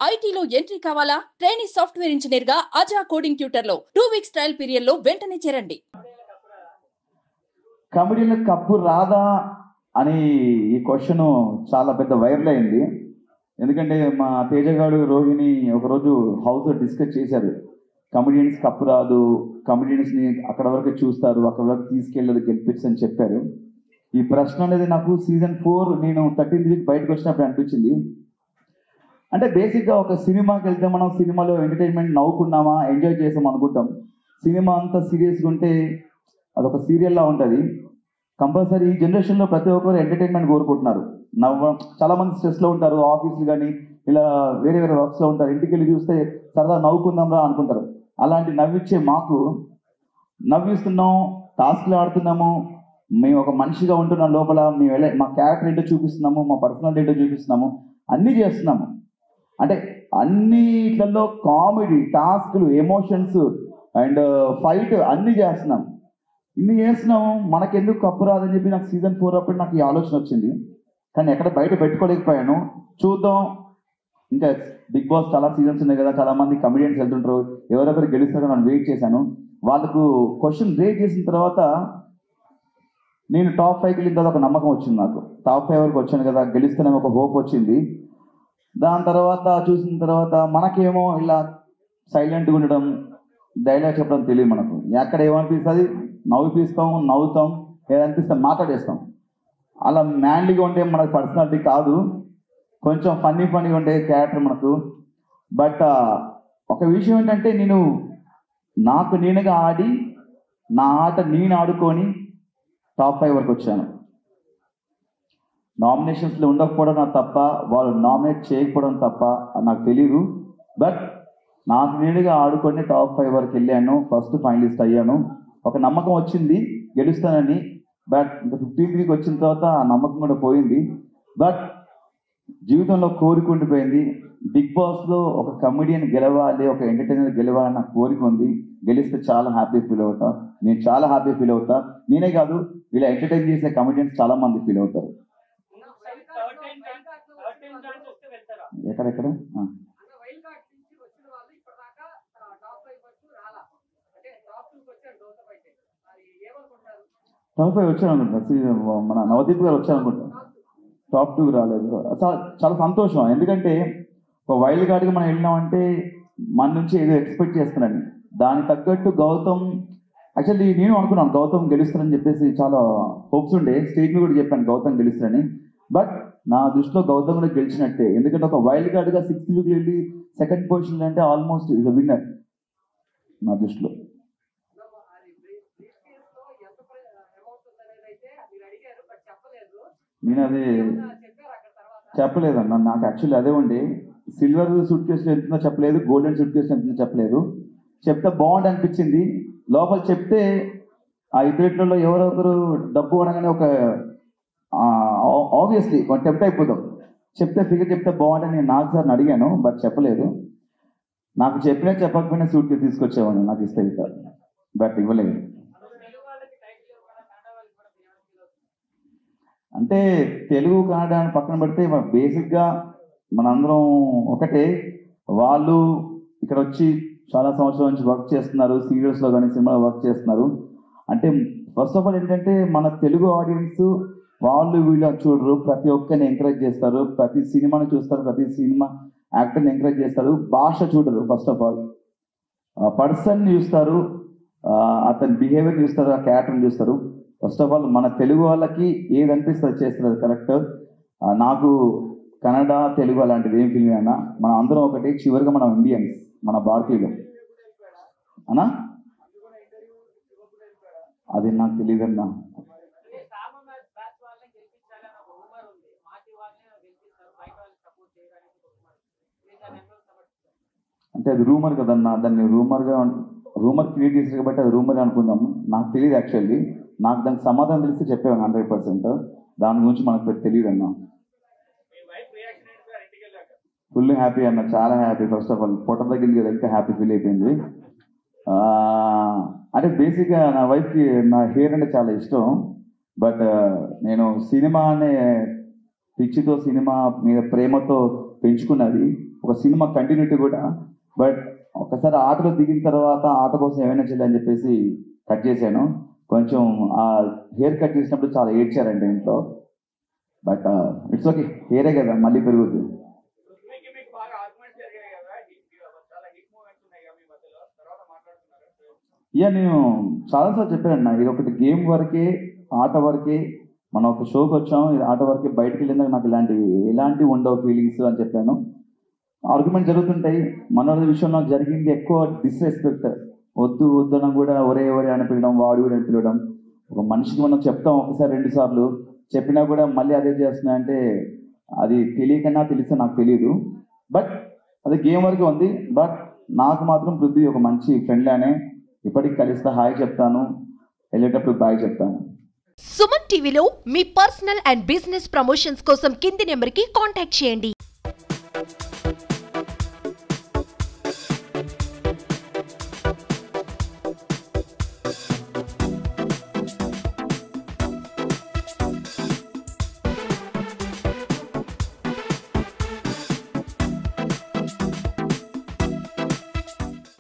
ఐటీలో ఎంట్రీ కావాలా? Training software engineer గా అజా కోడింగ్ ట్యూటర్ లో 2 వీక్స్ ట్రయల్ పీరియడ్ లో వెంటనే చేరండి. కమెడీలో కప్పు రాదా అని ఈ క్వశ్చన్ చాలా పెద్ద వైరల్ అయింది. ఎందుకంటే మా తేజగాడు రోహిణి ఒకరోజు హౌస్లో డిస్కస్ చేశారు. కమెడియన్స్ కప్పు రాదు, కమెడియన్స్ని అక్కడ వరకు చూస్తారు, అక్కడ వరకు తీసుకెళ్ళదు, గెలిపించు అని చెప్పారు. ఈ ప్రశ్న అనేది నాకు సీజన్ 4 నేను 13th వీక్ బయటకు వచ్చినప్పుడు అనిపించింది. అంటే బేసిక్గా ఒక సినిమాకి వెళ్తే మనం సినిమాలో ఎంటర్టైన్మెంట్ నవ్వుకున్నామా, ఎంజాయ్ చేసాం అనుకుంటాం. సినిమా అంతా సీరియస్గా ఉంటే అదొక సీరియల్లా ఉంటుంది. కంపల్సరీ ఈ జనరేషన్లో ప్రతి ఒక్కరు ఎంటర్టైన్మెంట్ కోరుకుంటున్నారు. చాలామంది స్ట్రెస్లో ఉంటారు, ఆఫీసులు కానీ ఇలా వేరే వేరే వర్క్స్లో ఉంటారు. ఇంటికి వెళ్ళి చూస్తే సరదా నవ్వుకుందాం రా అనుకుంటారు. అలాంటి నవ్విచ్చే మాకు నవ్విస్తున్నాం, టాస్క్లు ఆడుతున్నాము, మేము ఒక మనిషిగా ఉంటున్నాం లోపల, మేము మా క్యారెక్టర్ ఏంటో చూపిస్తున్నాము, మా పర్సనాలిటీ ఏంటో చూపిస్తున్నాము, అన్నీ చేస్తున్నాము. అంటే అన్నిట్లలో కామెడీ, టాస్క్లు, ఎమోషన్స్ అండ్ ఫైట్ అన్నీ చేస్తున్నాం. ఇన్ని చేస్తున్నాము, మనకెందుకు కప్పు రాదని చెప్పి నాకు సీజన్ 4 అప్పుడు నాకు ఈ ఆలోచన వచ్చింది. కానీ ఎక్కడ బయట పెట్టుకోలేకపోయాను. చూద్దాం, ఇంకా బిగ్ బాస్ చాలా సీజన్స్ ఉన్నాయి కదా, చాలామంది కమెడియన్స్ వెళ్తుంటారు, ఎవరెవరు గెలుస్తారో నేను వెయిట్ చేశాను. వాళ్ళకు క్వశ్చన్ రేజ్ చేసిన తర్వాత నేను టాప్ 5కి వెళ్ళిన తర్వాత ఒక నమ్మకం వచ్చింది. నాకు టాప్ 5 వరకు వచ్చాను కదా, గెలుస్తానని ఒక హోప్ వచ్చింది. దాని తర్వాత చూసిన తర్వాత మనకేమో ఇలా సైలెంట్గా ఉండడం, డైలాగ్ చెప్పడం తెలియదు. మనకు ఎక్కడ ఏమనిపిస్తుంది నవ్విపిస్తాం, నవ్వుతాం, ఏదనిపిస్తే మాట్లాడేస్తాం. అలా మ్యాన్లీగా ఉంటే మనకు పర్సనాలిటీ కాదు, కొంచెం ఫన్నీగా ఉండే క్యారెక్టర్ మనకు. బట్ ఒక విషయం ఏంటంటే, నేను నాకు నేనుగా ఆడి నా ఆట నేను ఆడుకొని టాప్ 5 వరకు వచ్చాను. నామినేషన్స్లో ఉండకపోవడం నాకు తప్ప, వాళ్ళు నామినేట్ చేయకపోవడం తప్ప నాకు తెలీదు. బట్ నాకు నేనుగా ఆడుకొని టాప్ 5 వరకు వెళ్ళాను, ఫస్ట్ ఫైనలిస్ట్ అయ్యాను. ఒక నమ్మకం వచ్చింది గెలుస్తానని. బట్ ఇంకా 15th వీక్ వచ్చిన తర్వాత ఆ నమ్మకం కూడా పోయింది. బట్ జీవితంలో కోరిక ఉండిపోయింది. బిగ్ బాస్లో ఒక కమెడియన్ గెలవాలి, ఒక ఎంటర్టైనర్ గెలవాలని నాకు కోరిక ఉంది. గెలిస్తే చాలా హ్యాపీ ఫీల్ అవుతా, నేను చాలా హ్యాపీ ఫీల్ అవుతా. నేనే కాదు, ఇలా ఎంటర్టైన్ చేసే కమెడియన్స్ చాలా మంది ఫీల్ అవుతారు. ఎక్కడెక్కడ టాప్ 5 వచ్చాను అనుకుంటా. మన నవదీప్ గారు వచ్చారు అనుకుంటా, టాప్ 2 రాలేదు. చాలా సంతోషం. ఎందుకంటే ఒక వైల్డ్ కార్డ్కి మనం వెళ్ళినామంటే మన నుంచి ఏదో ఎక్స్పెక్ట్ చేస్తున్నాను. దానికి తగ్గట్టు గౌతమ్, యాక్చువల్లీ నేను అనుకున్నాను గౌతమ్ గెలుస్తారని చెప్పేసి, చాలా హోప్స్ ఉండే. స్టేజ్ మీద కూడా చెప్పాను గౌతమ్ గెలుస్తారని. బట్ నా దృష్టిలో గౌతమ్ కూడా గెలిచినట్టే. ఎందుకంటే ఒక వైల్డ్ కార్డ్గా 6th వీక్ వెళ్ళి 2nd పొజిషన్ అంటే ఆల్మోస్ట్ ఇస్ అ విన్నర్ నా దృష్టిలో. నేను అది చెప్పలేదన్న, నాకు యాక్చువల్లీ అదే ఉండే. సిల్వర్ సూట్ కేసులో ఎంతుందో చెప్పలేదు, గోల్డెన్ సూట్ కేసులో ఎంతుందో చెప్పలేదు. చెప్తే బాగుంది అనిపించింది. లోపల చెప్తే ఆ ఇద్దరిలో ఎవరో ఒకరు డబ్బు అనగానే ఒక ఆబ్వియస్లీ టెంప్ట్ అయిపోతాం. చెప్తే ఫిగర్ చెప్తే బాగుంటుంది నేను నాకు సార్ని అడిగాను, బట్ చెప్పలేదు. నాకు చెప్పినా చెప్పకపోయినా సూట్ కేసు తీసుకొచ్చేవాడిని నాకు ఇస్తే ఇక, బట్ ఇవ్వలేదు. అంటే తెలుగు కన్నడ అని పక్కన పెడితే బేసిక్గా మనందరం ఒకటే. వాళ్ళు ఇక్కడ వచ్చి చాలా సంవత్సరాల నుంచి వర్క్ చేస్తున్నారు, సీరియల్స్లో కానీ సినిమాలో వర్క్ చేస్తున్నారు. అంటే ఫస్ట్ ఆఫ్ ఆల్ ఏంటంటే మన తెలుగు ఆడియన్స్ వాళ్ళు వీళ్ళు చూడరు, ప్రతి ఒక్కరిని ఎంకరేజ్ చేస్తారు, ప్రతి సినిమాని చూస్తారు, ప్రతి సినిమా యాక్టర్ని ఎంకరేజ్ చేస్తారు. భాష చూడరు, ఫస్ట్ ఆఫ్ ఆల్ పర్సన్ చూస్తారు, అతని బిహేవియర్ చూస్తారు, ఆ క్యారెక్టర్ని చూస్తారు. ఫస్ట్ ఆఫ్ ఆల్ మన తెలుగు వాళ్ళకి ఏది అనిపిస్తుంది చేస్తారు కరెక్ట్. నాకు కన్నడ తెలుగు అలాంటిది ఏం ఫీలింగ్ అన్నా, మనం అందరం ఒకటి. చివరిగా మనం ఇండియన్స్, మన భారతీయులు అన్నా. అది నాకు తెలియదన్నా. అంటే అది రూమర్ కదన్నా, దాన్ని రూమర్ క్రియేట్ చేసారు కాబట్టి అది రూమర్ అనుకుందాం. నాకు తెలియదు యాక్చువల్లీ. నాకు దానికి సమాధానం తెలిస్తే చెప్పేవాను 100%. దాని గురించి మనకు తెలియదు అన్న. ఫుల్ హ్యాపీ అన్న, చాలా హ్యాపీ. ఫస్ట్ ఆఫ్ ఆల్ పొట్ట దగ్గరికి వెళ్తే హ్యాపీ ఫీల్ అయిపోయింది. అంటే బేసిక్గా నా వైఫ్కి నా హెయిర్ అంటే చాలా ఇష్టం. బట్ నేను సినిమా అనే పిచ్చితో, సినిమా మీద ప్రేమతో పెంచుకున్నది. ఒక సినిమా కంటిన్యూటీ కూడా. బట్ ఒకసారి ఆటలో దిగిన తర్వాత ఆట కోసం ఏమైనా చేయాలని చెప్పేసి కట్ చేశాను. కొంచెం ఆ హెయిర్ కట్ చేసినప్పుడు చాలా ఏడ్చారండి ఇంట్లో. బట్ ఇట్స్ ఓకే, హెయిరే కదా, మళ్ళీ పెరుగుద్ది. నేను చాలాసార్లు చెప్పానన్నా, ఇది ఒకటి గేమ్ వరకే, ఆట వరకే, మనం ఒక షోకి వచ్చాం, ఇది ఆట వరకే, బయటకు వెళ్ళిందాక నాకు ఎలాంటి ఉండవు ఫీలింగ్స్ అని చెప్పాను. ఆర్గ్యుమెంట్ జరుగుతుంటాయి. మనోడి విషయంలో జరిగింది ఎక్కువ డిస్రెస్పెక్ట్. వద్దు వద్దనం కూడా ఒరే అని పిలవడం, వాడు కూడా పిలవడం. ఒక మనిషికి మనం చెప్తాం ఒకసారి 2 సార్లు, చెప్పినా కూడా మళ్ళీ అదే చేస్తున్నాయంటే అది తెలియకన్నా తెలిస్తే నాకు తెలియదు. బట్ అది గేమ్ వరకే ఉంది. బట్ నాకు మాత్రం పృథ్వీ ఒక మంచి ఫ్రెండ్ అనే, ఇప్పటికి కలిస్తే హాయ్ చెప్తాను, వెళ్ళేటప్పుడు బాయ్ చెప్తాను. సుమన్ టీవీలో మీ పర్సనల్ అండ్ బిజినెస్ ప్రమోషన్స్ కోసం కింది నెంబర్కి కాంటాక్ట్ చేయండి.